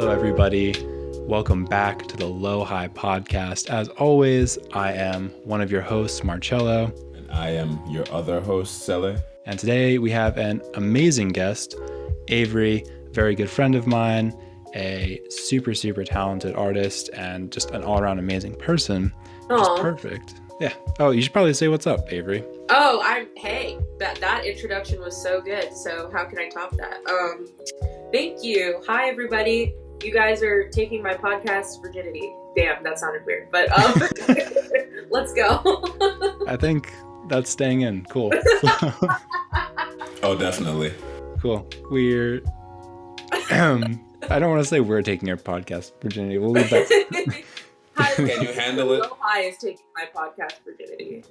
Hello, everybody. Welcome back to the Low High Podcast. As always, I am one of your hosts, Marcello. And I am your other host, Sele. And today we have an amazing guest, Avery, a very good friend of mine, a super, super talented artist, and just an all-around amazing person, which is perfect. Yeah. Oh, you should probably say what's up, Avery. Hey, that introduction was so good. So how can I top that? Thank you. Hi, everybody. You guys are taking my podcast virginity. Damn, that sounded weird, but let's go. I think that's staying in. Cool. Oh, definitely. Cool. We're I don't want to say we're taking your podcast virginity. We'll leave that. Can you handle it? Low High is taking my podcast virginity.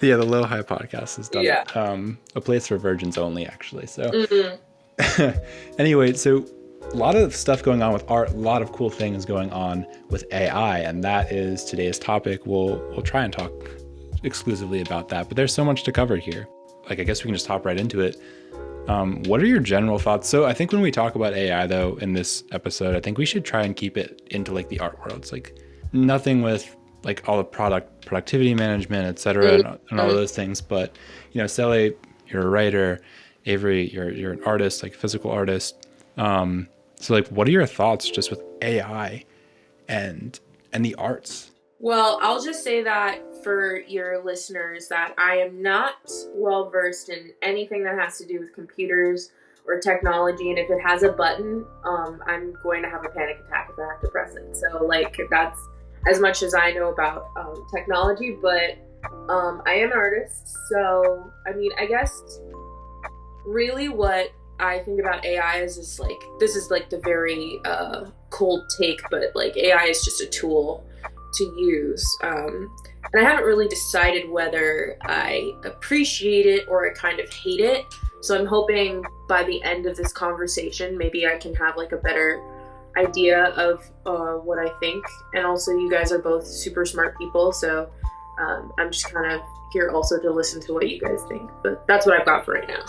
Yeah, the Low High Podcast has done Yeah. A place for virgins only, actually. So anyway, so a lot of stuff going on with art, a lot of cool things going on with AI, and that is today's topic. We'll try and talk exclusively about that, but there's so much to cover here. Like, I guess we can just hop right into it. What are your general thoughts? So I think when we talk about AI, though, in this episode, I think we should try and keep it into like the art world. It's like nothing with like all the productivity management, et cetera, and all of those things. But, you know, Sele, you're a writer. Avery, you're an artist, like physical artist. So like, what are your thoughts just with AI and the arts? Well, I'll just say that for your listeners that I am not well versed in anything that has to do with computers or technology, and if it has a button, I'm going to have a panic attack if I have to press it. So like, that's as much as I know about technology, but I am an artist. So I mean, I guess really what I think about AI is just like, this is like the very cold take, but like AI is just a tool to use. And I haven't really decided whether I appreciate it or I kind of hate it. So I'm hoping by the end of this conversation, maybe I can have like a better idea of what I think. And also you guys are both super smart people. So I'm just kind of here also to listen to what you guys think. But that's what I've got for right now.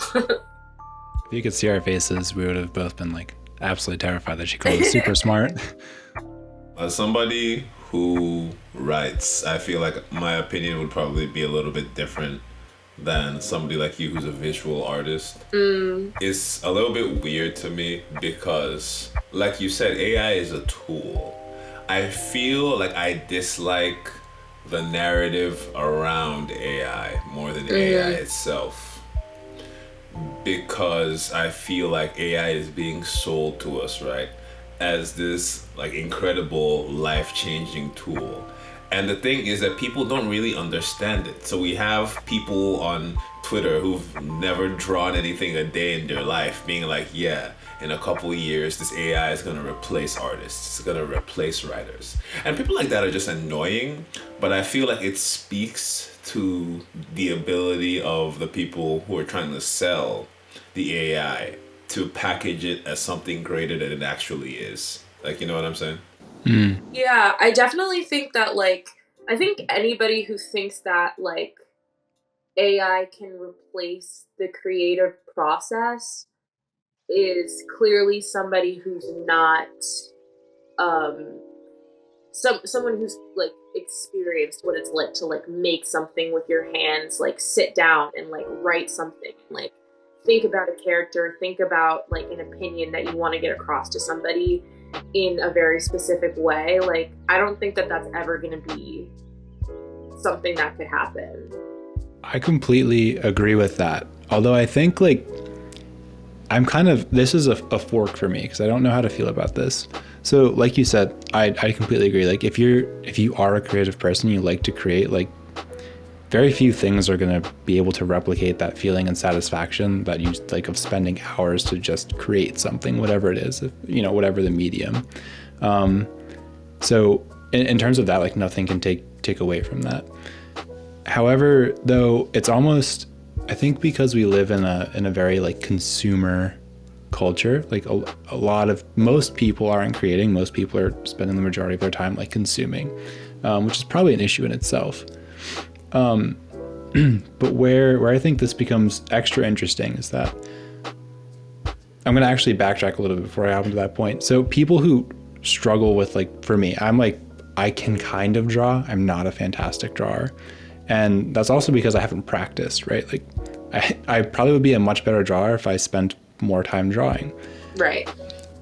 If you could see our faces, we would have both been like absolutely terrified that she called us super smart. As somebody who writes, I feel like my opinion would probably be a little bit different than somebody like you who's a visual artist. It's a little bit weird to me because, like you said, AI is a tool. I feel like I dislike the narrative around AI more than AI itself, because I feel like AI is being sold to us, right, as this like incredible life-changing tool. And the thing is that people don't really understand it. So we have people on Twitter who've never drawn anything a day in their life being like, yeah, in a couple of years, this AI is going to replace artists. It's going to replace writers. And people like that are just annoying. But I feel like it speaks to the ability of the people who are trying to sell the AI to package it as something greater than it actually is. Like, you know what I'm saying? Yeah, I definitely think that, like, I think anybody who thinks that, like, AI can replace the creative process is clearly somebody who's not, someone who's, like, experienced what it's like to, like, make something with your hands, like, sit down and, like, write something, like, think about a character, think about, like, an opinion that you want to get across to somebody in a very specific way. Like, I don't think that that's ever going to be something that could happen. I completely agree with that. Although I think like this is a fork for me because I don't know how to feel about this. So like you said, I completely agree. Like if you are a creative person, you like to create, like very few things are going to be able to replicate that feeling and satisfaction that you like of spending hours to just create something, whatever it is, whatever the medium. So in terms of that, like nothing can take away from that. However, though, it's almost, I think because we live in a very like consumer culture, like most people aren't creating, most people are spending the majority of their time like consuming, which is probably an issue in itself. But where I think this becomes extra interesting is that I'm going to actually backtrack a little bit before I hop into that point. So people who struggle with, like, for me, I'm like, I can kind of draw. I'm not a fantastic drawer. And that's also because I haven't practiced, right? Like I probably would be a much better drawer if I spent more time drawing. Right.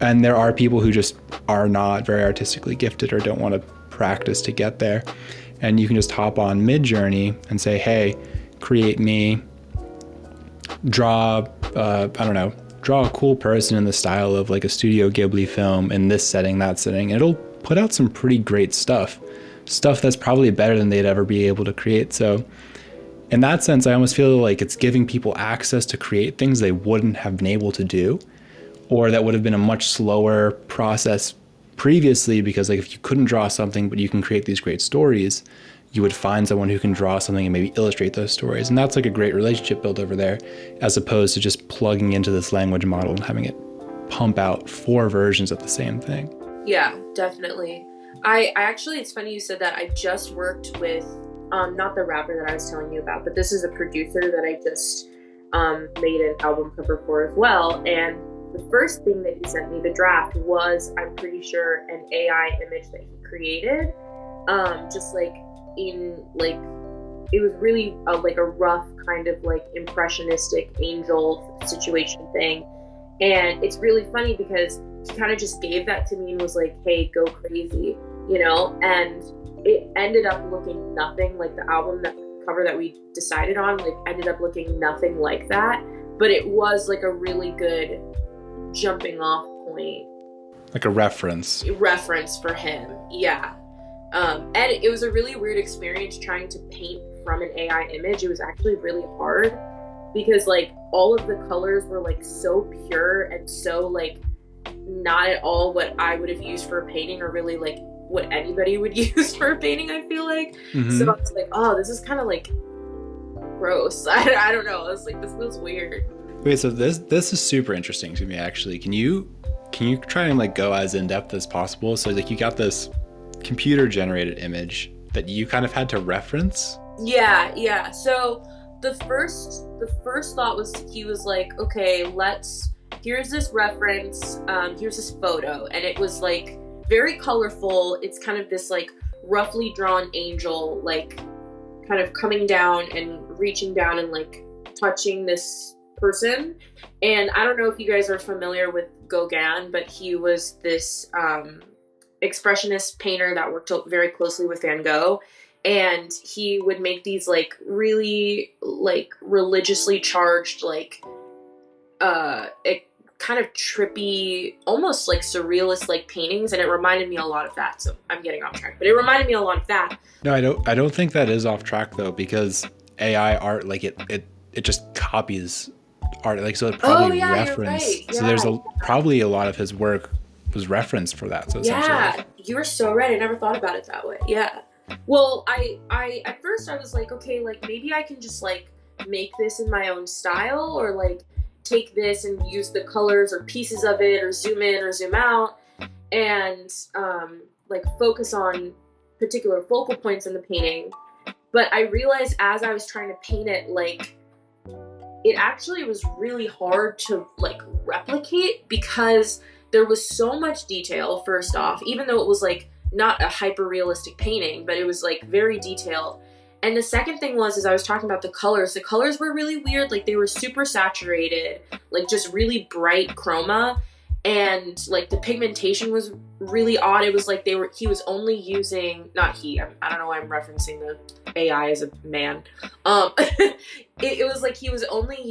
And there are people who just are not very artistically gifted or don't want to practice to get there. And you can just hop on Midjourney and say, hey, create me, draw, draw a cool person in the style of like a Studio Ghibli film in this setting, that setting. And it'll put out some pretty great stuff that's probably better than they'd ever be able to create. So in that sense, I almost feel like it's giving people access to create things they wouldn't have been able to do, or that would have been a much slower process previously, because like if you couldn't draw something but you can create these great stories, you would find someone who can draw something and maybe illustrate those stories. And that's like a great relationship built over there, as opposed to just plugging into this language model and having it pump out 4 versions of the same thing. Yeah, definitely. I actually, it's funny you said that. I just worked with, not the rapper that I was telling you about, but this is a producer that I just made an album cover for as well. And the first thing that he sent me, the draft, was, I'm pretty sure, an AI image that he created. Just like in, like, it was really like a rough kind of like impressionistic angel situation thing. And it's really funny because he kind of just gave that to me and was like, hey, go crazy, you know? And it ended up looking nothing like the album cover that we decided on, like ended up looking nothing like that. But it was like a really good jumping off point. Like a reference for him. Yeah. And it was a really weird experience trying to paint from an AI image. It was actually really hard because like all of the colors were like so pure and so like not at all what I would have used for a painting, or really like what anybody would use for a painting, I feel like. Mm-hmm. So I was like, oh, this is kind of like gross. I don't know. I was like, this feels weird. Wait, so this is super interesting to me, actually. Can you try and like go as in depth as possible? So like you got this computer generated image that you kind of had to reference? Yeah. So the first thought was, he was like, okay, here's this reference, here's this photo, and it was like very colorful. It's kind of this like roughly drawn angel, like kind of coming down and reaching down and like touching this person. And I don't know if you guys are familiar with Gauguin, but he was this expressionist painter that worked very closely with Van Gogh. And he would make these like really like religiously charged, like kind of trippy, almost like surrealist like paintings, and it reminded me a lot of that. So I'm getting off track, but it reminded me a lot of that. No, I don't think that is off track though, because AI art, like it just copies art, like, so it probably referenced. Right. Yeah. So there's probably a lot of his work was referenced for that. So yeah, you were so right. I never thought about it that way. Yeah. Well, I at first I was like, okay, like maybe I can just like make this in my own style, or like take this and use the colors or pieces of it, or zoom in or zoom out, and like focus on particular focal points in the painting. But I realized as I was trying to paint it, like it actually was really hard to like replicate, because there was so much detail, first off, even though it was like not a hyper realistic painting, but it was like very detailed. And the second thing was I was talking about the colors. The colors were really weird. Like they were super saturated, like just really bright chroma. And like the pigmentation was really odd. It was like he was only using, not he, I don't know why I'm referencing the AI as a man. It was like it was only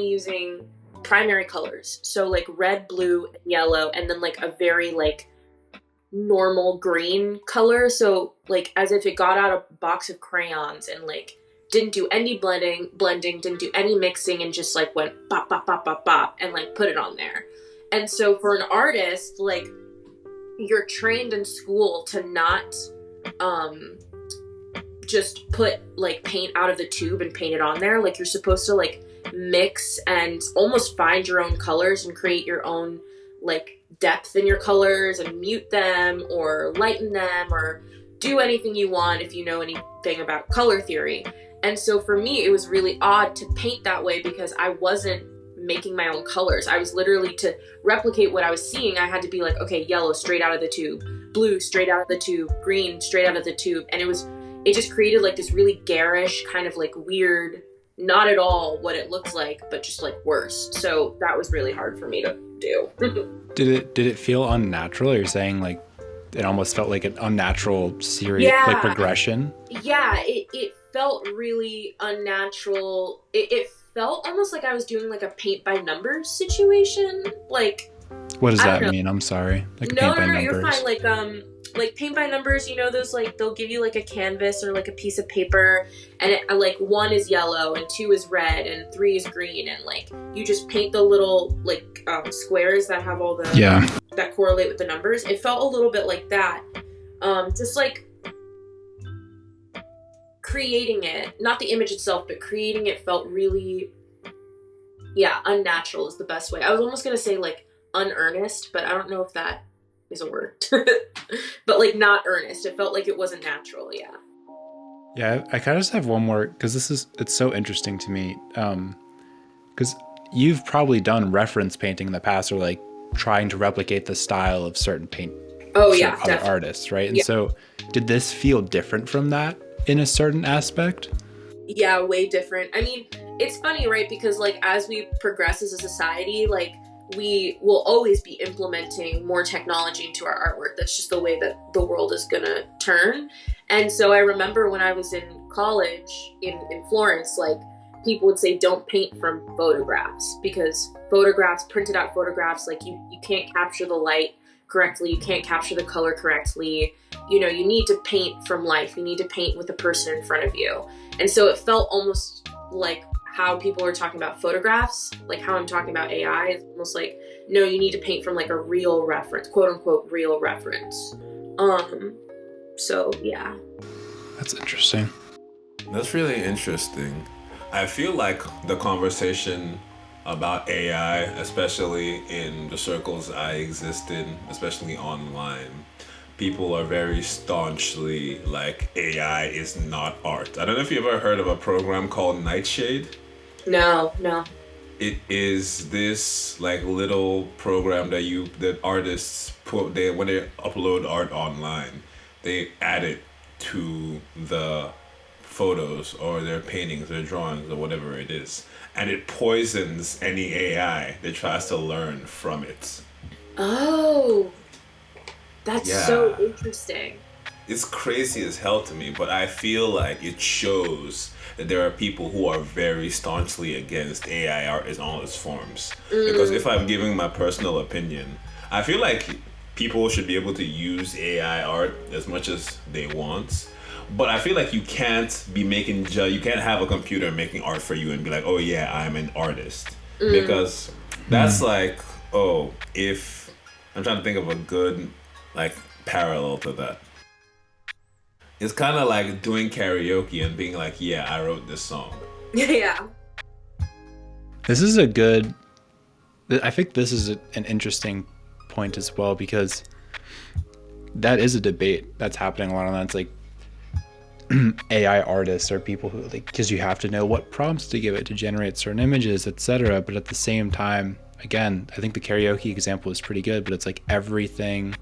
using primary colors. So like red, blue, and yellow, and then like a very like normal green color. So like as if it got out a box of crayons and like didn't do any blending, didn't do any mixing, and just like went bop, bop, bop, bop, bop, and like put it on there. And so for an artist, like you're trained in school to not just put like paint out of the tube and paint it on there. Like you're supposed to like mix and almost find your own colors and create your own like depth in your colors and mute them or lighten them or do anything you want if you know anything about color theory. And so for me, it was really odd to paint that way because I wasn't making my own colors. I was literally, to replicate what I was seeing, I had to be like, okay, yellow straight out of the tube, blue straight out of the tube, green straight out of the tube. And it just created like this really garish kind of like weird, not at all what it looks like, but just like worse. So that was really hard for me to do. Did it feel unnatural? You're saying like it almost felt like an unnatural series, Yeah. like progression? Yeah, it felt really unnatural. It felt almost like I was doing like a paint by numbers situation. Like, What does I that don't know. mean? I'm sorry. Like No, paint by numbers. you're fine. Like paint by numbers, you know, those like they'll give you like a canvas or like a piece of paper, and it like 1 is yellow and 2 is red and 3 is green, and like you just paint the little like squares that have all the that correlate with the numbers. It felt a little bit like that. Just like creating it, not the image itself, but creating it felt really, unnatural is the best way. I was almost gonna say like unearnest, but I don't know if that is a word. But like not earnest. It felt like it wasn't natural. Yeah, I kind of just have one more, because it's so interesting to me. Because you've probably done reference painting in the past, or like trying to replicate the style of certain other artists, right? And so did this feel different from that in a certain aspect? Yeah, way different. I mean, it's funny, right? Because like as we progress as a society, like we will always be implementing more technology into our artwork. That's just the way that the world is gonna turn. And so I remember when I was in college in Florence, like people would say don't paint from photographs, because printed out photographs, like you can't capture the light correctly, you can't capture the color correctly. You know, you need to paint from life, you need to paint with the person in front of you. And so it felt almost like how people are talking about photographs, like how I'm talking about AI, is almost like, no, you need to paint from like a real reference, quote unquote real reference. So yeah. That's interesting. That's really interesting. I feel like the conversation about AI, especially in the circles I exist in, especially online, people are very staunchly like AI is not art. I don't know if you ever heard of a program called Nightshade. No. It is this like little program that artists put when they upload art online, they add it to the photos or their paintings, their drawings, or whatever it is, and it poisons any AI that tries to learn from it. Oh, that's so interesting. It's crazy as hell to me, but I feel like it shows that there are people who are very staunchly against AI art in all its forms. Because if I'm giving my personal opinion, I feel like people should be able to use AI art as much as they want. But I feel like you can't have a computer making art for you and be like, oh yeah, I'm an artist. Because that's like, if I'm trying to think of a good like parallel to that. It's kind of like doing karaoke and being like, yeah, I wrote this song. Yeah. I think this is an interesting point as well, because that is a debate that's happening a lot online. It's like AI artists are people who, like, because you have to know what prompts to give it to generate certain images, etc. But at the same time, again, I think the karaoke example is pretty good, but it's like everything,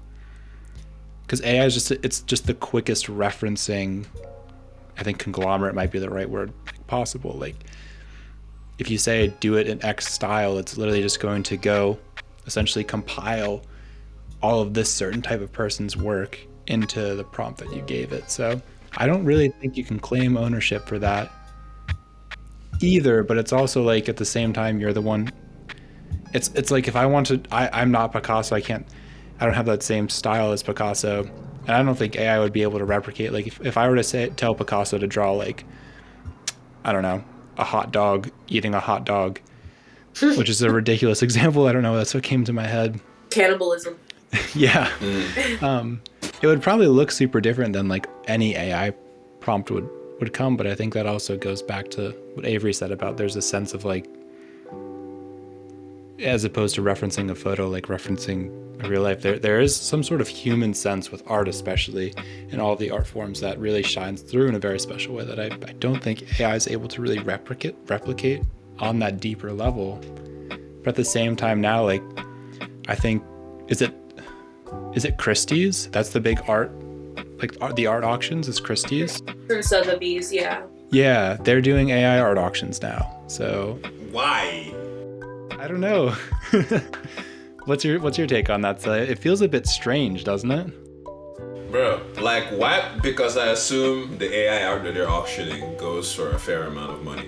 because AI is just the quickest referencing, I think conglomerate might be the right word, possible. Like if you say do it in X style, it's literally just going to go essentially compile all of this certain type of person's work into the prompt that you gave it. So I don't really think you can claim ownership for that either, but it's also like at the same time you're the one. It's like if I want to, I'm not Picasso, I don't have that same style as Picasso, and I don't think AI would be able to replicate. Like if I were to tell Picasso to draw like, I don't know, a hot dog eating a hot dog, which is a ridiculous example. I don't know, that's what came to my head. Cannibalism. Yeah. It would probably look super different than like any AI prompt would come, but I think that also goes back to what Avery said about there's a sense of like, as opposed to referencing a photo, like referencing a real life, there is some sort of human sense with art, especially in all the art forms, that really shines through in a very special way that I don't think AI is able to really replicate on that deeper level. But at the same time now, like, I think, is it Christie's? That's the big art, like the art auctions is Christie's. From Sotheby's, yeah. Yeah, they're doing AI art auctions now. So Why? I don't know. What's your take on that? It feels a bit strange, doesn't it? Bro, like why? Because I assume the AI art that they're auctioning goes for a fair amount of money.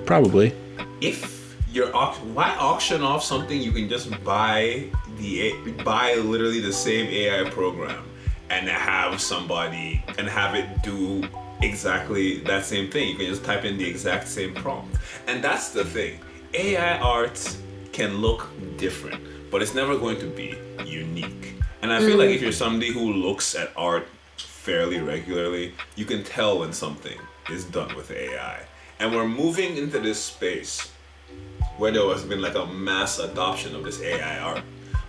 Probably. If you're why auction off something you can just buy literally the same AI program and have somebody and have it do exactly that same thing. You can just type in the exact same prompt. And that's the thing. AI art can look different, but it's never going to be unique. And I feel like if you're somebody who looks at art fairly regularly, you can tell when something is done with AI. And we're moving into this space where there has been like a mass adoption of this AI art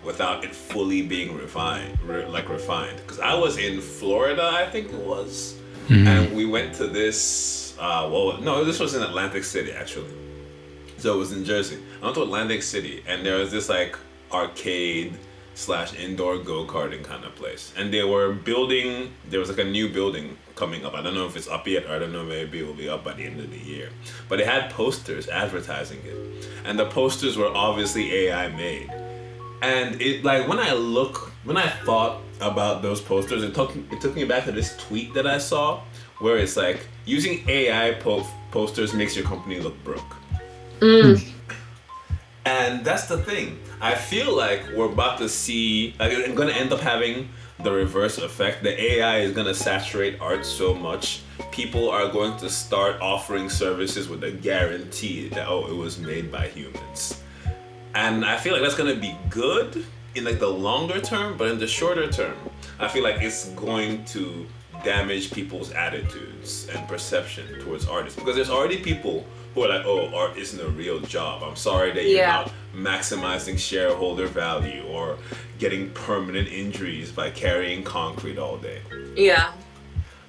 without it fully being refined. Because I was in Florida, I think it was, and we went to this. This was in Atlantic City actually. So it was in Jersey. I went to Atlantic City, and there was this like arcade / indoor go-karting kind of place, and they were building. There was like a new building coming up. I don't know if it's up yet, or I don't know, maybe it will be up by the end of the year. But they had posters advertising it, and the posters were obviously AI made. And it like when I thought about those posters, it took me back to this tweet that I saw where it's like using AI posters makes your company look broke. And that's the thing. I feel like we're about to see, like, I'm going to end up having the reverse effect. The AI is going to saturate art so much, people are going to start offering services with a guarantee that, it was made by humans. And I feel like that's going to be good in like the longer term, but in the shorter term, I feel like it's going to damage people's attitudes and perception towards artists, because there's already people who are like, art isn't a real job. I'm sorry that you're not maximizing shareholder value or getting permanent injuries by carrying concrete all day. Yeah.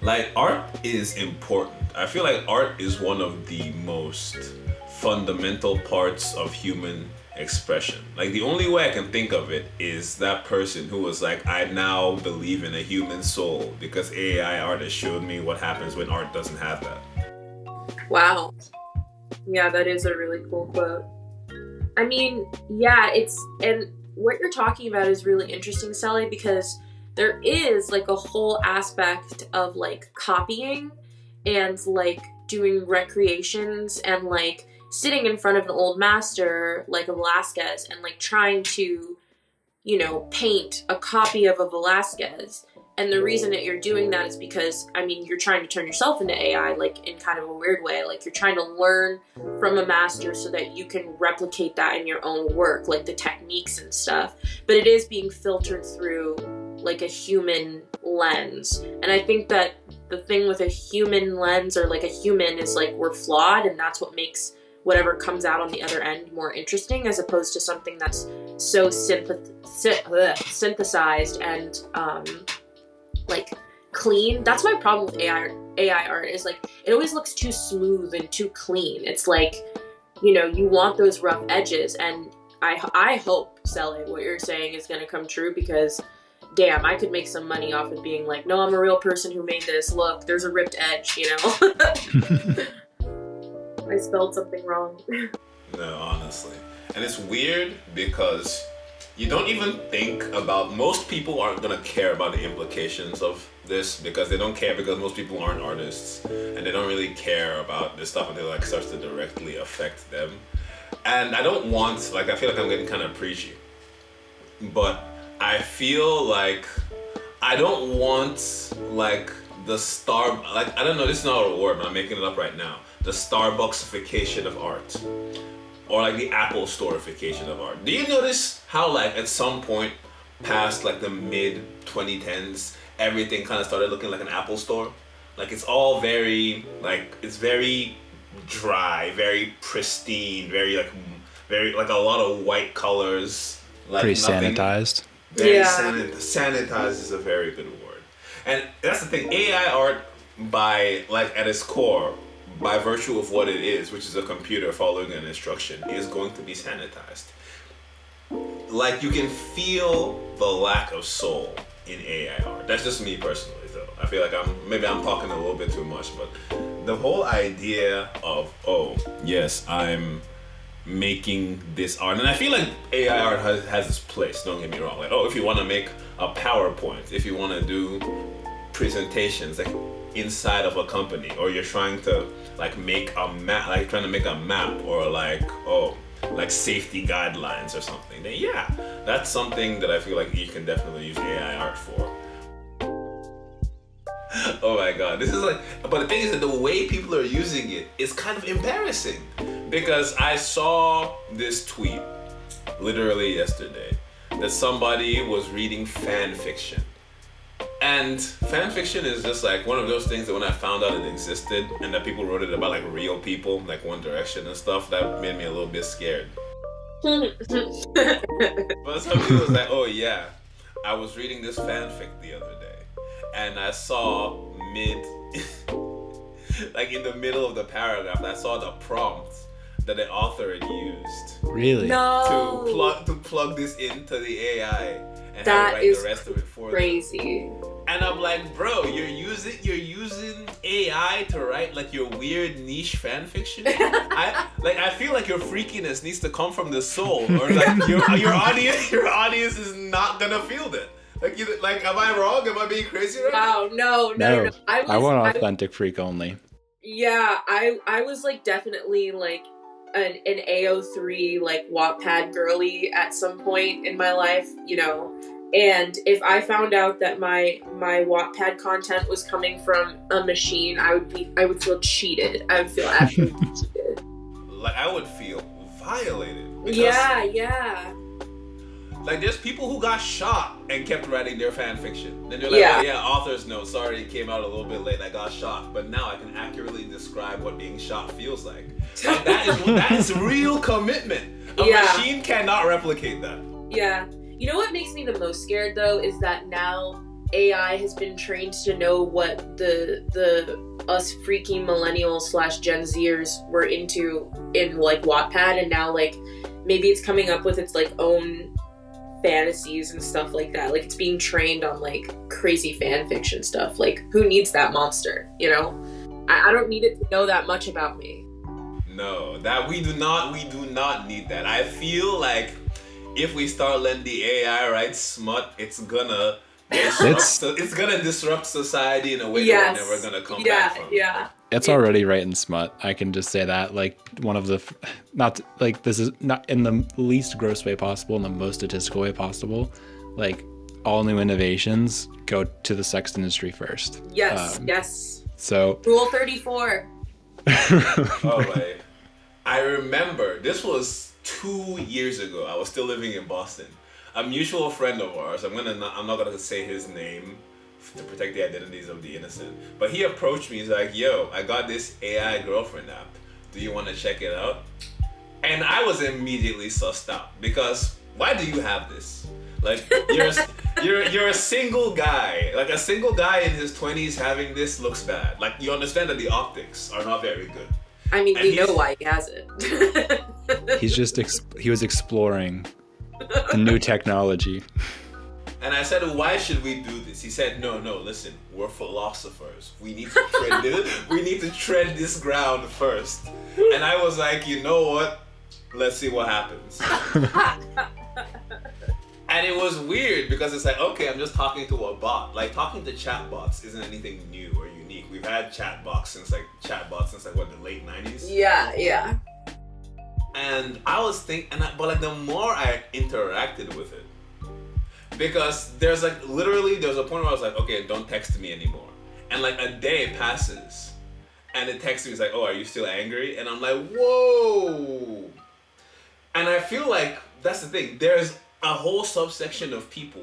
Like, art is important. I feel like art is one of the most fundamental parts of human expression. Like, the only way I can think of it is that person who was like, I now believe in a human soul because AI art has showed me what happens when art doesn't have that. Wow. Yeah, that is a really cool quote. I mean, and what you're talking about is really interesting, Sally, because there is like a whole aspect of like copying and like doing recreations and like sitting in front of an old master like a Velasquez and like trying to, paint a copy of a Velasquez. And the reason that you're doing that is because, you're trying to turn yourself into AI, like in kind of a weird way. Like you're trying to learn from a master so that you can replicate that in your own work, like the techniques and stuff. But it is being filtered through like a human lens. And I think that the thing with a human lens or like a human is like we're flawed, and that's what makes whatever comes out on the other end more interesting, as opposed to something that's so synthesized and like clean. That's my problem with AI art is like it always looks too smooth and too clean. It's like, you want those rough edges, and I hope, Sally, what you're saying is going to come true, because damn, I could make some money off of being like, no, I'm a real person who made this. Look, there's a ripped edge, I spelled something wrong. No, honestly. And it's weird because you don't even think about, most people aren't going to care about the implications of this, because they don't care, because most people aren't artists and they don't really care about this stuff until it starts to directly affect them. And I don't want, I feel like I'm getting kind of preachy, but I feel like I don't want I don't know, this is not a word, but I'm making it up right now. The Starbucksification of art. Or like the Apple Storeification of art. Do you notice how at some point past the mid 2010s, everything kind of started looking like an Apple store? Like it's all very it's very dry, very pristine, very a lot of white colors. Pretty sanitized. Very sanitized is a very good word. And that's the thing, AI art at its core, by virtue of what it is, which is a computer following an instruction, is going to be sanitized. Like, you can feel the lack of soul in AI art. That's just me personally, though. I feel like I'm talking a little bit too much, but the whole idea of, oh, yes, I'm making this art, and I feel like AI art has its place, don't get me wrong. Like, oh, if you want to make a PowerPoint, if you want to do presentations like inside of a company, or you're trying to like make a map, like trying to make a map, or like, oh, like safety guidelines or something, then yeah, that's something that I feel like you can definitely use AI art for. Oh my god, this is like, but the thing is that the way people are using it is kind of embarrassing, because I saw this tweet literally yesterday that somebody was reading fan fiction. And fan fiction is just like one of those things that when I found out it existed and that people wrote it about like real people, like One Direction and stuff, that made me a little bit scared. But somebody was like, oh yeah, I was reading this fanfic the other day and I saw like in the middle of the paragraph, I saw the prompt that the author had used. Really? No. To plug this into the AI and that have it write the rest of it for crazy. them. And I'm like, bro, you're using AI to write like your weird niche fan fiction. I feel like your freakiness needs to come from the soul, or like your audience is not gonna feel that. Like, am I wrong? Am I being crazy right now? Wow, no. I want authentic freak only. Yeah, I was like definitely like an AO3 like Wattpad girly at some point in my life, you know. And if I found out that my Wattpad content was coming from a machine, I would feel cheated. I would feel absolutely cheated. Like, I would feel violated. Yeah. Like, there's people who got shot and kept writing their fan fiction. Then they're like, oh yeah, author's note, sorry it came out a little bit late, I got shot. But now I can accurately describe what being shot feels like. And that is real commitment. A machine cannot replicate that. Yeah. You know what makes me the most scared though is that now AI has been trained to know what the us freaky millennials / Gen Zers were into in like Wattpad, and now like maybe it's coming up with its like own fantasies and stuff like that. Like, it's being trained on like crazy fan fiction stuff. Like, who needs that monster? You know, I don't need it to know that much about me. No, that we do not need that. I feel like if we start letting the AI write smut, it's gonna disrupt society in a way that we're never gonna come back from. Yeah. It's already writing smut. I can just say that. Like, one of the, this is not in the least gross way possible, in the most statistical way possible. Like, all new innovations go to the sex industry first. Yes. So. Rule 34. Oh, wait. I remember, this was 2 years ago. I was still living in Boston. A mutual friend of ours, I'm not gonna say his name to protect the identities of the innocent, but he approached me. He's like, yo, I got this AI girlfriend app. Do you want to check it out? And I was immediately sussed out, because why do you have this? Like, you're a single guy. Like, a single guy in his 20s having this looks bad. Like, you understand that the optics are not very good. I mean, we know why he has it. He was exploring the new technology. And I said, why should we do this? He said, no, listen, we're philosophers. We need to tread this ground first. And I was like, you know what? Let's see what happens. And it was weird, because it's like, okay, I'm just talking to a bot. Like, talking to chatbots isn't anything new or unique. We've had chatbots since what, the late 90s? Yeah. And I was thinking, but like, the more I interacted with it, because there's a point where I was like, okay, don't text me anymore. And like, a day passes and it texts me, it's like, oh, are you still angry? And I'm like, whoa. And I feel like that's the thing. There's a whole subsection of people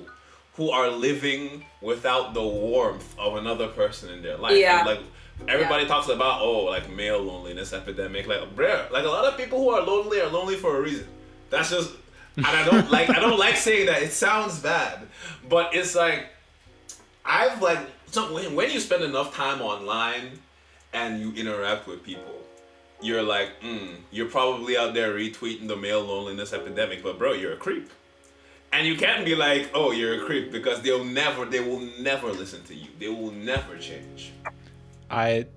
who are living without the warmth of another person in their life. Yeah. And like, everybody talks about, like, male loneliness epidemic. Like, bruh, like, a lot of people who are lonely for a reason. That's just, and I don't like saying that. It sounds bad, but it's like, so when you spend enough time online and you interact with people, you're like, you're probably out there retweeting the male loneliness epidemic, but bro, you're a creep. And you can't be like, oh, you're a creep, because they will never listen to you. They will never change. I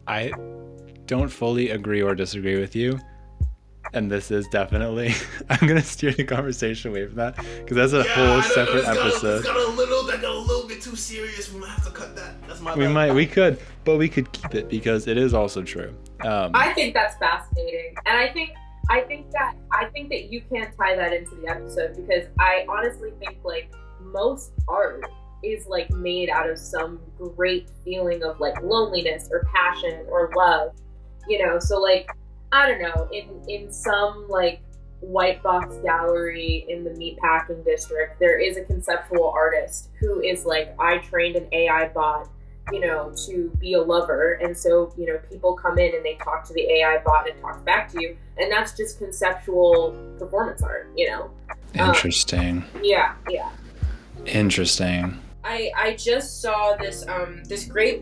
I don't fully agree or disagree with you. And this is definitely, I'm going to steer the conversation away from that because that's a whole separate episode. That got a little bit too serious. We might have to cut that. That's my we could, but we could keep it because it is also true. I think that's fascinating. And I think that you can't tie that into the episode because I honestly think like most art is like made out of some great feeling of like loneliness or passion or love, so like I don't know, in some like white box gallery in the meatpacking district, there is a conceptual artist who is like, I trained an AI bot, to be a lover. And so, people come in and they talk to the AI bot and it talks back to you. And that's just conceptual performance art, Interesting. Yeah. Interesting. I just saw this this great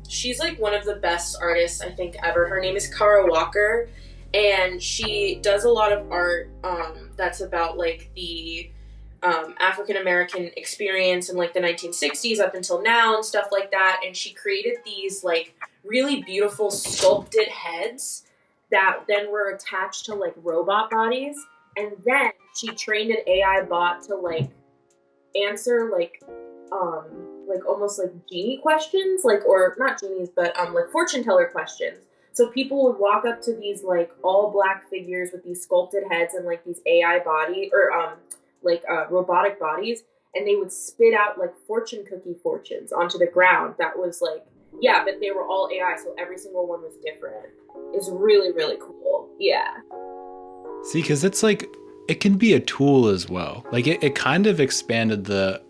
she's like one of the best artists I think ever. Her name is Kara Walker, and she does a lot of art that's about like the African American experience in like the 1960s up until now and stuff like that. And she created these like really beautiful sculpted heads that then were attached to like robot bodies, and then she trained an AI bot to like answer like almost like genie questions, like, or not genies, but like fortune teller questions. So people would walk up to these like all black figures with these sculpted heads and like these AI body or robotic bodies, and they would spit out like fortune cookie fortunes onto the ground. That was like, yeah, but they were all AI, so every single one was different. It's really, really cool. Yeah. See, because it's like, it can be a tool as well. Like it kind of expanded the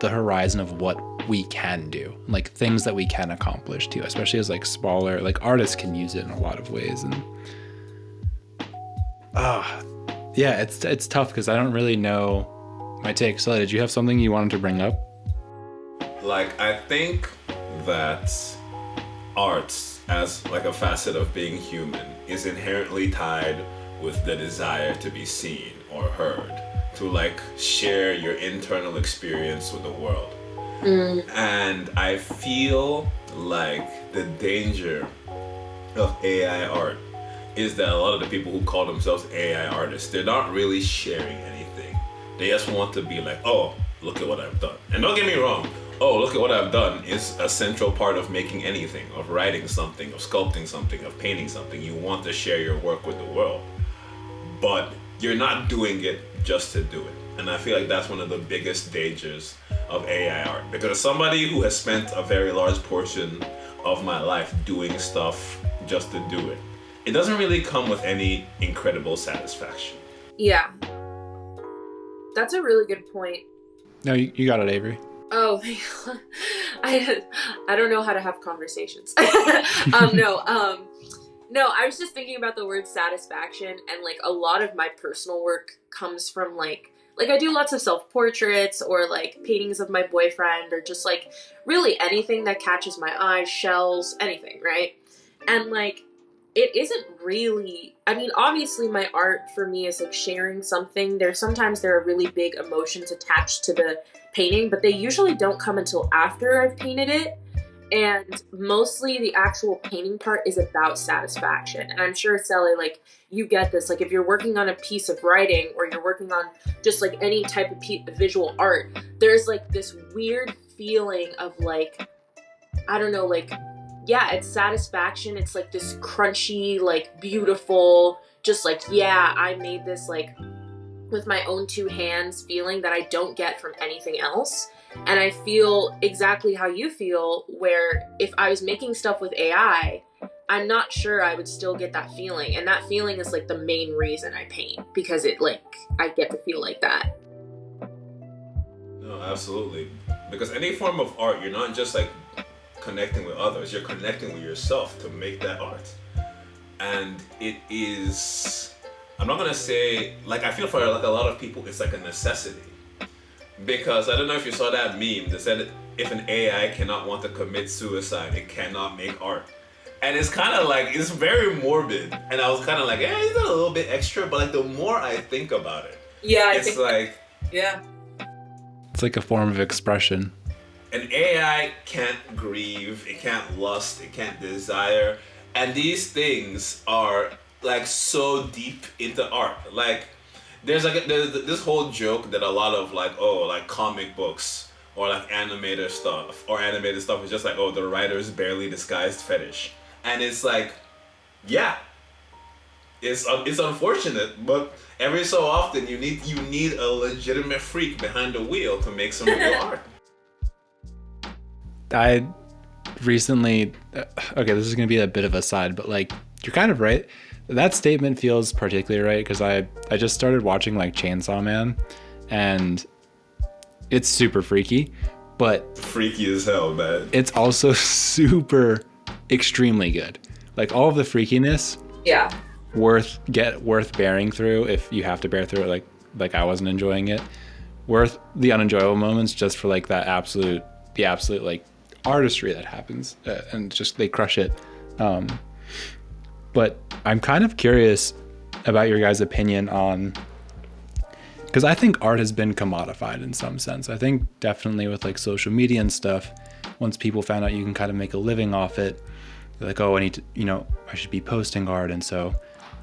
horizon of what we can do, like things that we can accomplish too, especially as like smaller, like artists can use it in a lot of ways. And yeah, it's tough because I don't really know my take. So did you have something you wanted to bring up? Like, I think that art as like a facet of being human is inherently tied with the desire to be seen or heard, to like share your internal experience with the world. And I feel like the danger of AI art is that a lot of the people who call themselves AI artists, they're not really sharing anything. They just want to be like, oh, look at what I've done. And don't get me wrong, oh, look at what I've done is a central part of making anything, of writing something, of sculpting something, of painting something. You want to share your work with the world, but you're not doing it just to do it. And I feel like that's one of the biggest dangers of AI art, because as somebody who has spent a very large portion of my life doing stuff just to do it, it doesn't really come with any incredible satisfaction. Yeah. That's a really good point. No, you got it, Avery. Oh, I don't know how to have conversations. No, I was just thinking about the word satisfaction, and like a lot of my personal work comes from like I do lots of self-portraits or like paintings of my boyfriend or just like really anything that catches my eye, shells, anything, right? And like it isn't really, I mean, obviously my art for me is like sharing something. Sometimes there are really big emotions attached to the painting, but they usually don't come until after I've painted it. And mostly the actual painting part is about satisfaction. And I'm sure, Sally, like, you get this. Like, if you're working on a piece of writing or you're working on just, like, any type of visual art, there's, like, this weird feeling of, like, I don't know, like, yeah, it's satisfaction. It's, like, this crunchy, like, beautiful, just, like, yeah, I made this, like, with my own two hands feeling that I don't get from anything else. And I feel exactly how you feel, where if I was making stuff with AI, I'm not sure I would still get that feeling. And that feeling is like the main reason I paint, because it like, I get to feel like that. No, absolutely. Because any form of art, you're not just like connecting with others, you're connecting with yourself to make that art. And it is, I'm not gonna say, like, I feel for like a lot of people, it's like a necessity. Because I don't know if you saw that meme that said if an AI cannot want to commit suicide, it cannot make art. And it's kind of like, it's very morbid. And I was kind of like, is that a little bit extra? But like the more I think about it, it's like, yeah. It's like a form of expression. An AI can't grieve, it can't lust, it can't desire. And these things are like so deep into art. Like there's this whole joke that a lot of like comic books or like animated stuff is just like, the writer's barely disguised fetish. And it's like, yeah, it's unfortunate, but every so often you need a legitimate freak behind the wheel to make some real art. I recently, okay, this is going to be a bit of a side, but like, you're kind of right. That statement feels particularly right because I just started watching like Chainsaw Man, and it's super freaky, but freaky as hell, man. It's also super extremely good. Like all of the freakiness, yeah, worth bearing through if you have to bear through it. Like I wasn't enjoying it. Worth the unenjoyable moments just for like the absolute like artistry that happens, and just they crush it. But I'm kind of curious about your guys' opinion on, because I think art has been commodified in some sense. I think definitely with like social media and stuff, once people found out you can kind of make a living off it, they're like, I need to, I should be posting art. And so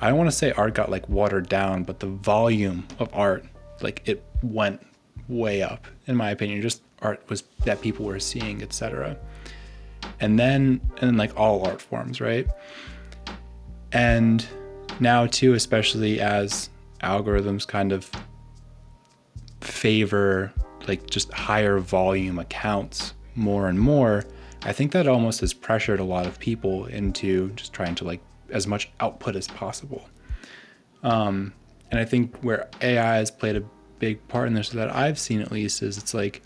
I don't want to say art got like watered down, but the volume of art, like it went way up, in my opinion. Just art was that people were seeing, etc. And then like all art forms, right? And now too, especially as algorithms kind of favor like just higher volume accounts more and more, I think that almost has pressured a lot of people into just trying to like as much output as possible. And I think where AI has played a big part in this, that I've seen at least, is it's like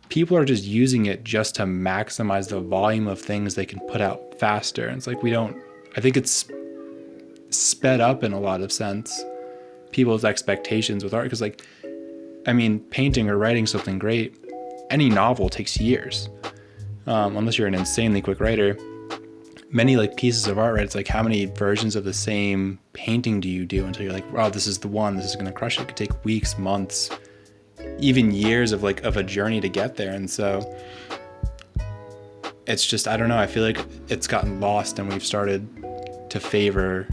people are just using it just to maximize the volume of things they can put out faster. And it's like I think it's sped up in a lot of sense people's expectations with art, because like, I mean, painting or writing something great, any novel takes years, unless you're an insanely quick writer. Many like pieces of art, right? It's like, how many versions of the same painting do you do until you're like, wow, this is the one, this is going to crush it. It could take weeks, months, even years of a journey to get there. And so it's just, I don't know, I feel like it's gotten lost, and we've started to favor,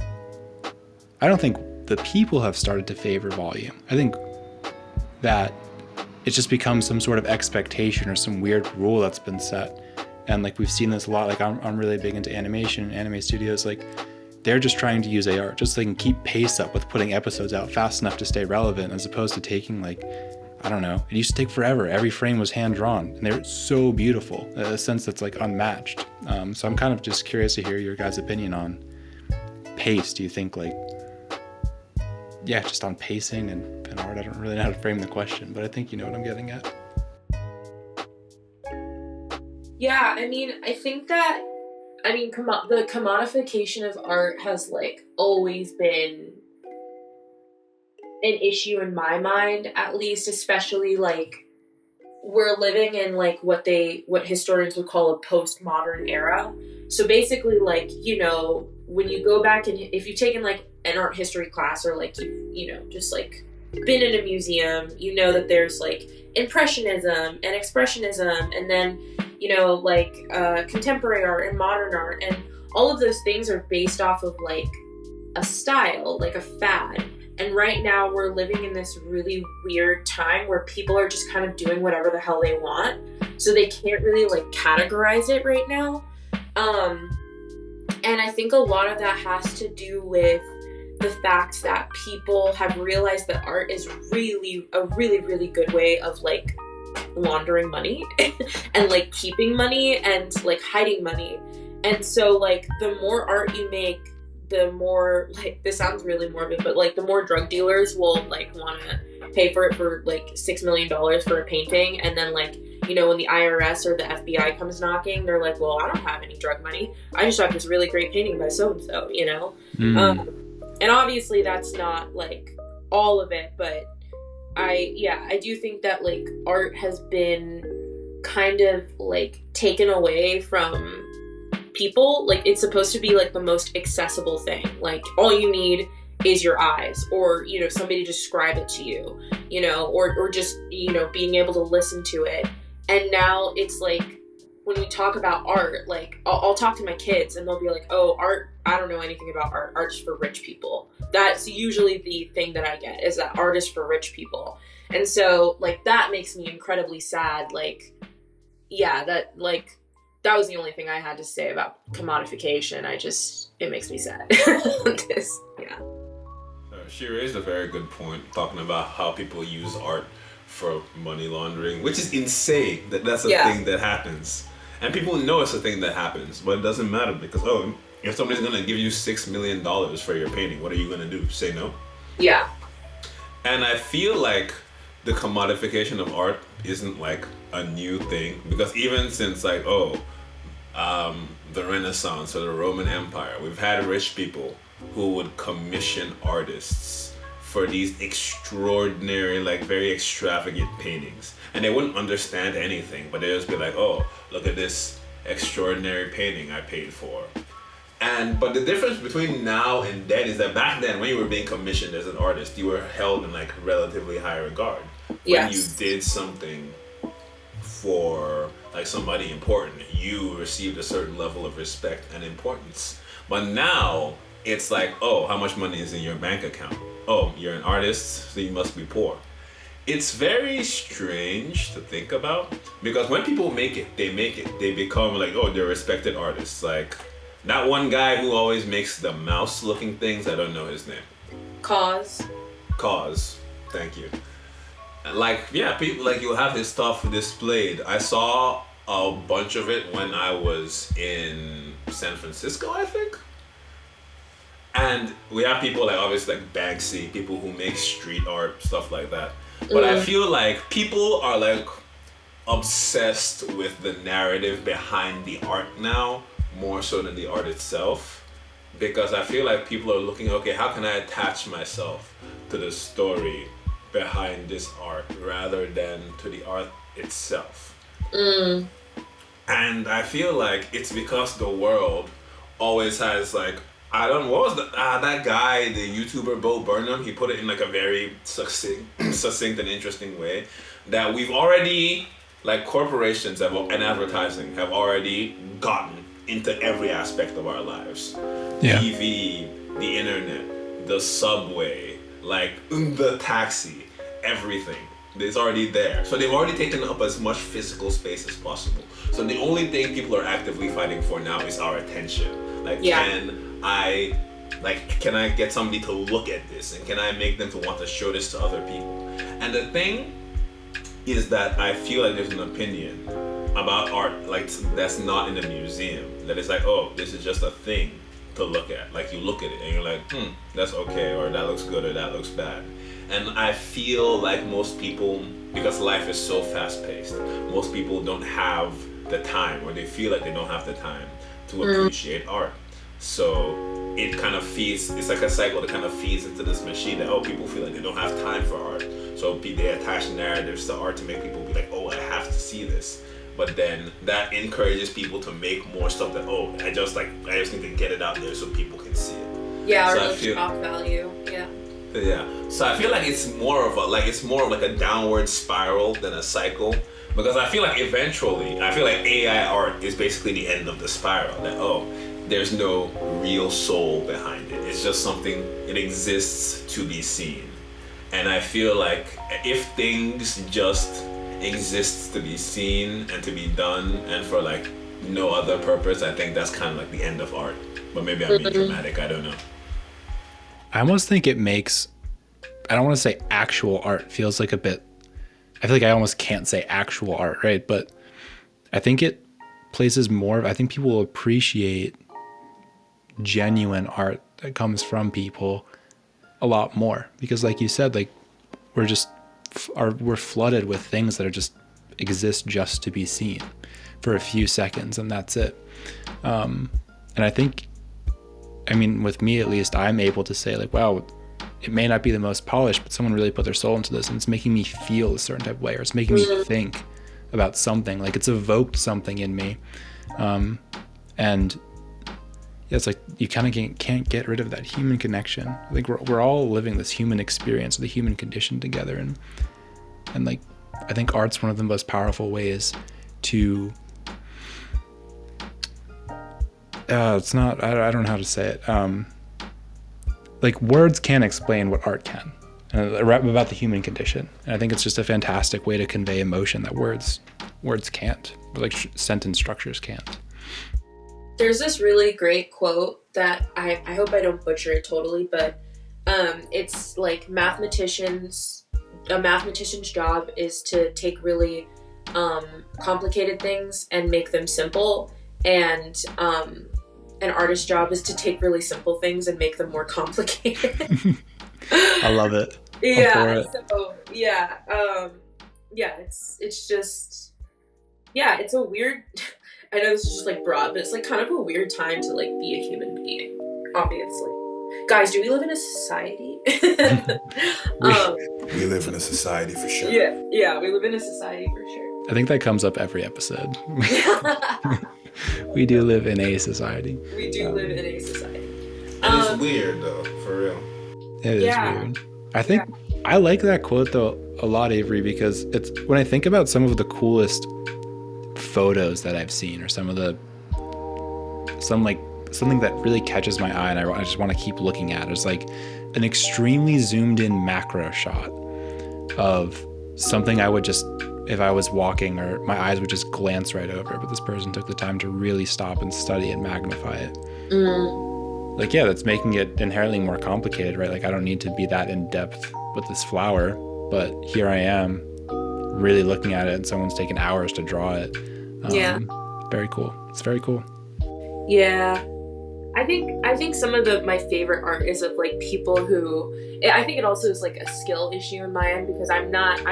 I don't think the people have started to favor volume. I think that it's just become some sort of expectation or some weird rule that's been set. And like, we've seen this a lot. Like I'm really big into animation, anime studios. Like they're just trying to use AR just so they can keep pace up with putting episodes out fast enough to stay relevant, as opposed to taking like, I don't know, it used to take forever. Every frame was hand drawn, and they're so beautiful, a sense that's like unmatched. So I'm kind of just curious to hear your guys' opinion on pace. Do you think like, just on pacing and art? I don't really know how to frame the question, but I think you know what I'm getting at. Yeah, I mean, I think that, the commodification of art has like always been an issue in my mind, at least, especially like we're living in like what historians would call a postmodern era. So basically, like, when you go back and if you've taken like an art history class, or like just like been in a museum, that there's like impressionism and expressionism, and then contemporary art and modern art, and all of those things are based off of like a style, like a fad. And right now we're living in this really weird time where people are just kind of doing whatever the hell they want, so they can't really like categorize it right now. And I think a lot of that has to do with the fact that people have realized that art is really a really, really good way of like laundering money and like keeping money and like hiding money. And so like the more art you make, the more, like, this sounds really morbid, but like the more drug dealers will like want to pay for it for like $6 million for a painting. And then like, when the IRS or the FBI comes knocking, they're like, well, I don't have any drug money. I just have this really great painting by so-and-so, and obviously that's not like all of it, but I do think that like art has been kind of like taken away from people, like, it's supposed to be like the most accessible thing. Like, all you need is your eyes, or, you know, somebody to describe it to you, you know, or just, you know, being able to listen to it. And now it's like, when we talk about art, like, I'll talk to my kids and they'll be like, oh, art, I don't know anything about art. Art's for rich people. That's usually the thing that I get, is that art is for rich people. And so, like, that makes me incredibly sad. Like, yeah, that was the only thing I had to say about commodification. It makes me sad. Yeah. She raised a very good point, talking about how people use art for money laundering, which is insane that that's a thing that happens. And people know it's a thing that happens, but it doesn't matter because, oh, if somebody's going to give you $6 million for your painting, what are you going to do? Say no? Yeah. And I feel like the commodification of art isn't like a new thing, because even since like, the Renaissance or the Roman Empire, we've had rich people who would commission artists for these extraordinary, like very extravagant paintings. And they wouldn't understand anything, but they'd just be like, oh, look at this extraordinary painting I paid for. But the difference between now and then is that back then, when you were being commissioned as an artist, you were held in like relatively high regard. When you did something for like somebody important, you received a certain level of respect and importance. But now it's like, oh, how much money is in your bank account? Oh, you're an artist, so you must be poor. It's very strange to think about, because when people make it, they become like, oh, they're respected artists. Like that one guy who always makes the mouse looking things, I don't know his name. Cause, thank you. Like, yeah, people, like, you'll have his stuff displayed. I saw a bunch of it when I was in San Francisco, I think. And we have people like, obviously, like Banksy, people who make street art, stuff like that. But I feel like people are like obsessed with the narrative behind the art now, more so than the art itself. Because I feel like people are looking, okay, how can I attach myself to the story behind this art rather than to the art itself? And I feel like it's because the world always has like, what was that guy, the YouTuber Bo Burnham, he put it in like a very succinct and interesting way, that we've already, like, corporations and advertising have already gotten into every aspect of our lives. Yeah. TV, the internet, the subway, like the taxi, everything. It's already there. So they've already taken up as much physical space as possible. So the only thing people are actively fighting for now is our attention. Like, can I get somebody to look at this? And can I make them to want to show this to other people? And the thing is that I feel like there's an opinion about art, like, that's not in a museum. That it's like, oh, this is just a thing to look at. Like, you look at it and you're like, that's okay, or that looks good, or that looks bad. And I feel like most people, because life is so fast-paced, most people don't have the time, or they feel like they don't have the time to appreciate art. So it kind of feeds, it's like a cycle that kind of feeds into this machine that, oh, people feel like they don't have time for art. So they attach narratives to art to make people be like, oh, I have to see this. But then that encourages people to make more stuff that, oh, I just need to get it out there so people can see it. Yeah, so or like shock value. Yeah. Yeah. So I feel like it's more of like a downward spiral than a cycle. Because I feel like eventually, AI art is basically the end of the spiral. That, oh, there's no real soul behind it. It's just something, it exists to be seen. And I feel like if things just exist to be seen and to be done and for like no other purpose, I think that's kind of like the end of art. But maybe I'm being dramatic, I don't know. I almost think it makes, I don't want to say actual art, feels like a bit, I feel like I almost can't say actual art, right? But I think it places more, I think people will appreciate genuine art that comes from people a lot more, because like you said, like we're flooded with things that are just exist just to be seen for a few seconds, and that's it. And I think, I mean, with me at least, I'm able to say like, wow, it may not be the most polished, but someone really put their soul into this, and it's making me feel a certain type of way, or it's making me think about something, like it's evoked something in me. And And yeah, it's like you kind of can't get rid of that human connection. I think we're all living this human experience, the human condition together, and like I think art's one of the most powerful ways to it's not, I don't know how to say it. Like words can't explain what art can, about the human condition. And I think it's just a fantastic way to convey emotion that words can't, like sentence structures can't. There's this really great quote that I hope I don't butcher it totally, but it's like a mathematician's job is to take really complicated things and make them simple, and an artist's job is to take really simple things and make them more complicated. I love it. Yeah. So yeah, it's just, yeah, it's a weird. I know this is just like broad, but it's like kind of a weird time to like be a human being. Obviously, guys, do we live in a society? We live in a society for sure. Yeah, we live in a society for sure. I think that comes up every episode. We do live in a society. We do live in a society. It's weird though, for real. It is weird. I think I like that quote though a lot, Avery, because it's when I think about some of the coolest photos that I've seen, or something that really catches my eye and I just want to keep looking at. It's like an extremely zoomed in macro shot of something I would just, if I was walking, or my eyes would just glance right over, but this person took the time to really stop and study and magnify it. Like, yeah, that's making it inherently more complicated, right? Like I don't need to be that in depth with this flower, but here I am really looking at it and someone's taken hours to draw it. Very cool. It's very cool. Yeah. I think some of my favorite art is of like people who, I think it also is like a skill issue in my end, because I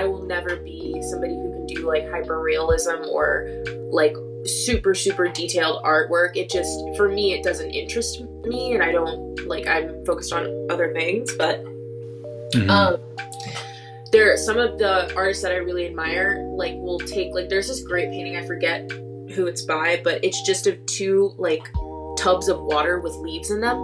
will never be somebody who can do like hyper realism or like super, super detailed artwork. It just, for me, it doesn't interest me, and I don't, like, I'm focused on other things, but there are some of the artists that I really admire, like will take, like there's this great painting, I forget who it's by, but it's just of two like tubs of water with leaves in them,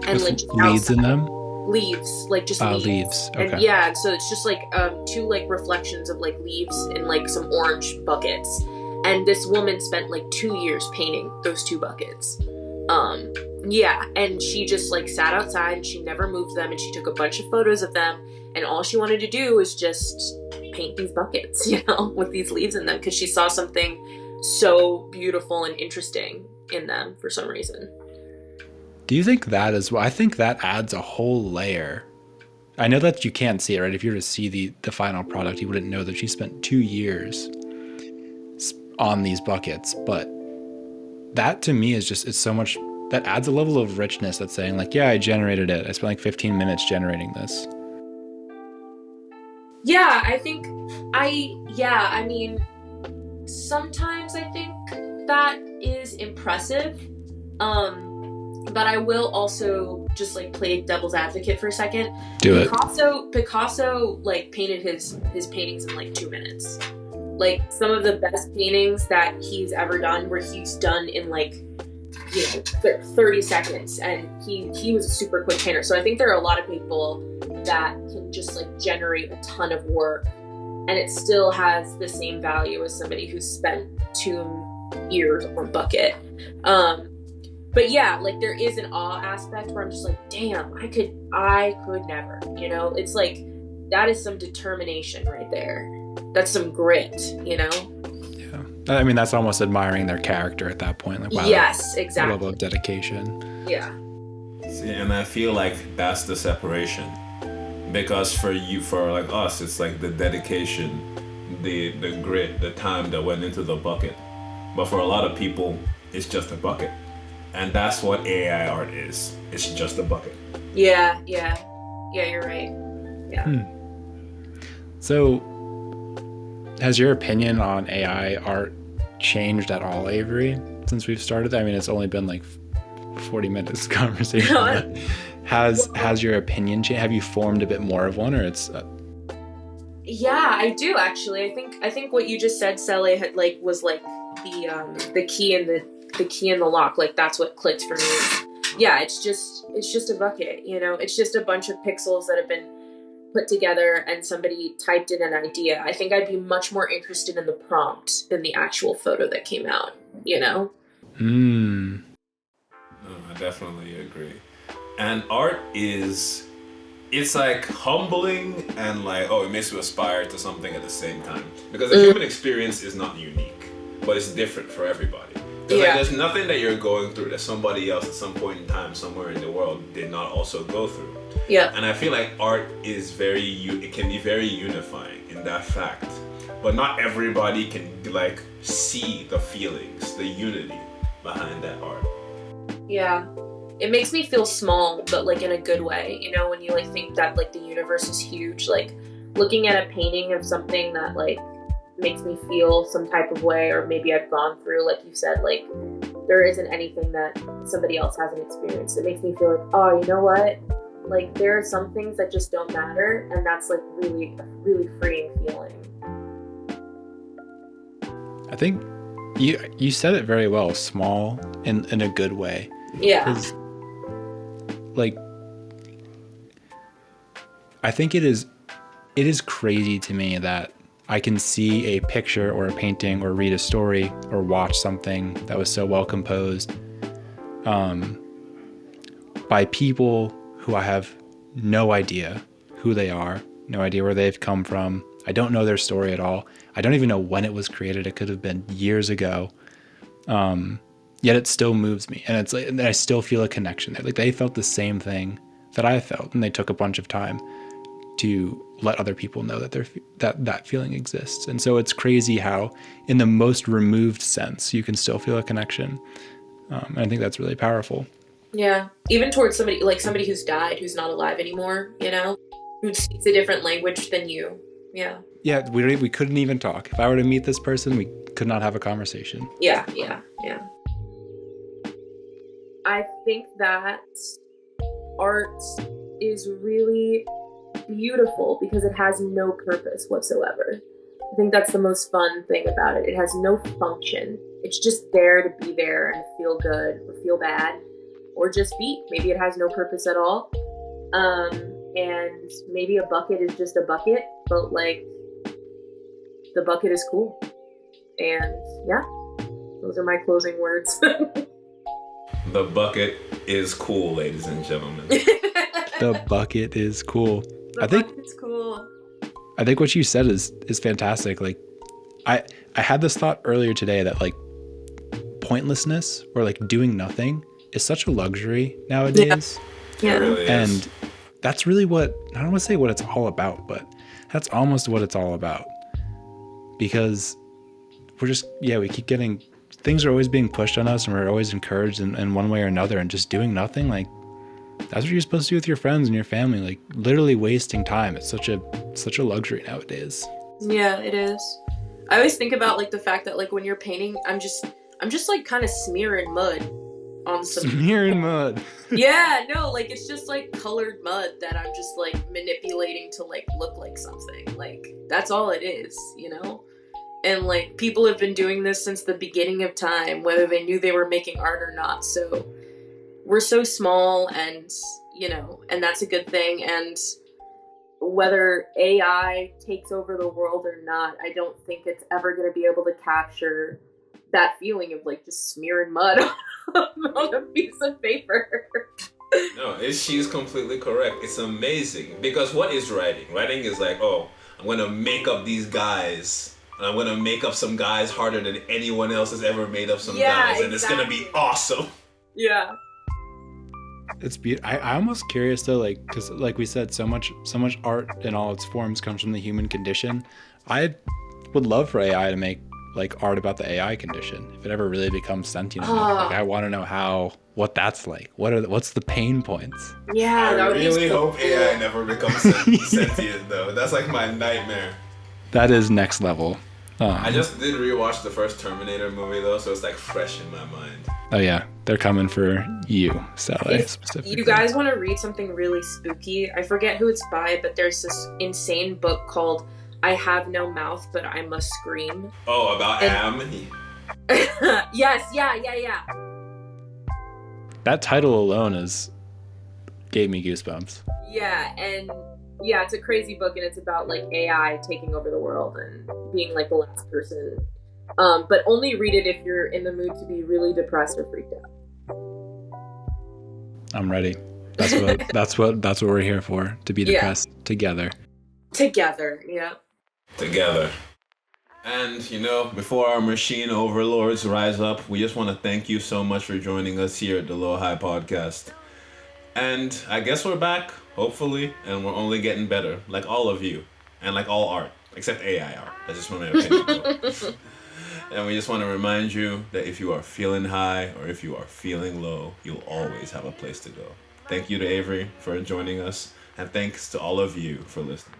and with like leaves in them. Leaves, like just leaves. Leaves. Okay. And yeah, so it's just like two like reflections of like leaves in like some orange buckets, and this woman spent like 2 years painting those two buckets. Yeah, and she just like sat outside and she never moved them, and she took a bunch of photos of them, and all she wanted to do was just paint these buckets, you know, with these leaves in them, because she saw something so beautiful and interesting in them for some reason. Do you think that is, well, I think that adds a whole layer. I know that you can't see it, right? If you were to see the final product, you wouldn't know that she spent 2 years on these buckets. But that to me is just, it's so much, that adds a level of richness that's saying like, yeah, I generated it. I spent like 15 minutes generating this. Yeah, I mean, sometimes I think that is impressive. But I will also just like play devil's advocate for a second. Picasso like painted his paintings in like 2 minutes. Like some of the best paintings that he's ever done were he's done in like, you know, 30 seconds, and he was a super quick painter. So I think there are a lot of people that can just like generate a ton of work and it still has the same value as somebody who's spent 2 years on a bucket. But yeah, like there is an awe aspect where I'm just like, damn, I could never, you know? It's like, that is some determination right there. That's some grit, you know? Yeah. I mean, that's almost admiring their character at that point. Like, wow. Yes, exactly. Level of dedication. Yeah. See, and I feel like that's the separation. Because for like us, it's like the dedication, the grit, the time that went into the bucket. But for a lot of people, it's just a bucket. And that's what AI art is. It's just a bucket. Yeah, you're right. Yeah. So, has your opinion on AI art changed at all, Avery, since we've started? I mean, it's only been like 40 minutes conversation. But has your opinion changed? Have you formed a bit more of one, or it's? Yeah, I do actually. I think what you just said, Sally, had was like the key and the key in the lock. Like that's what clicked for me. Yeah, it's just a bucket, you know. It's just a bunch of pixels that have been put together and somebody typed in an idea. I think I'd be much more interested in the prompt than the actual photo that came out, you know? No, I definitely agree. And art is, it's like humbling and like, oh, it makes you aspire to something at the same time. Because the human experience is not unique, but it's different for everybody. Like, there's nothing that you're going through that somebody else at some point in time somewhere in the world did not also go through. Yeah. And I feel like art is it can be very unifying in that fact. But not everybody can like see the feelings, the unity behind that art. Yeah. It makes me feel small, but like in a good way, you know, when you like think that like the universe is huge, like looking at a painting of something that like makes me feel some type of way, or maybe I've gone through, like you said, like there isn't anything that somebody else hasn't experienced. It makes me feel like, oh, you know what? Like there are some things that just don't matter, and that's like really, really freeing feeling. I think you said it very well, small in a good way. Yeah. Like, I think it is crazy to me that I can see a picture or a painting or read a story or watch something that was so well composed by people who I have no idea who they are, no idea where they've come from. I don't know their story at all. I don't even know when it was created. It could have been years ago. Yet it still moves me, and it's like, and I still feel a connection there. Like they felt the same thing that I felt, and they took a bunch of time to let other people know that that feeling exists. And so it's crazy how, in the most removed sense, you can still feel a connection. And I think that's really powerful. Yeah, even towards somebody who's died, who's not alive anymore, you know, who speaks a different language than you. Yeah. Yeah, we couldn't even talk. If I were to meet this person, we could not have a conversation. Yeah. I think that art is really beautiful because it has no purpose whatsoever. I think that's the most fun thing about it. It has no function. It's just there to be there and feel good or feel bad or just be. Maybe it has no purpose at all. And maybe a bucket is just a bucket, but like the bucket is cool. And yeah, those are my closing words. The bucket is cool, ladies and gentlemen. The bucket is cool. The bucket's cool. I think what you said is fantastic. Like I had this thought earlier today that like pointlessness or like doing nothing is such a luxury nowadays. Yeah. It really is. And that's really what, I don't want to say what it's all about, but that's almost what it's all about. Because we're just, we keep getting, things are always being pushed on us, and we're always encouraged in one way or another, and just doing nothing, like, that's what you're supposed to do with your friends and your family, like literally wasting time. It's such a luxury nowadays. Yeah, it is. I always think about like the fact that like when you're painting, I'm just like kind of smearing mud on some Smearing mud. Yeah, no, like it's just like colored mud that I'm just like manipulating to like look like something. Like that's all it is, you know? And like people have been doing this since the beginning of time, whether they knew they were making art or not. So we're so small, and you know, and that's a good thing. And whether AI takes over the world or not, I don't think it's ever going to be able to capture that feeling of like just smearing mud on a piece of paper. No, she's completely correct. It's amazing because what is writing? Writing is like, oh, I'm going to make up these guys. And I'm going to make up some guys harder than anyone else has ever made up some guys. And It's going to be awesome. Yeah. It's beautiful. I'm almost curious though, like, because like we said, so much art in all its forms comes from the human condition. I would love for AI to make like art about the AI condition if it ever really becomes sentient enough. Like I want to know what that's like. What's the pain points? Yeah, I that really so hope cool. AI never becomes sentient though. That's like my nightmare. That is next level. I just did rewatch the first Terminator movie though, so it's like fresh in my mind. Oh yeah, they're coming for you, Sally, specifically. You guys want to read something really spooky? I forget who it's by, but there's this insane book called I Have No Mouth, But I Must Scream. Oh, about Am? Yes, yeah. That title alone gave me goosebumps. Yeah, and yeah, it's a crazy book, and it's about like AI taking over the world and being like the last person. But only read it if you're in the mood to be really depressed or freaked out. I'm ready. That's what we're here for, to be depressed together. Together, yeah. Together. And, before our machine overlords rise up, we just want to thank you so much for joining us here at the Low High Podcast. And I guess we're back, hopefully, and we're only getting better, like all of you, and like all art, except AI art. That's just my opinion, though. And we just want to remind you that if you are feeling high or if you are feeling low, you'll always have a place to go. Thank you to Avery for joining us, and thanks to all of you for listening.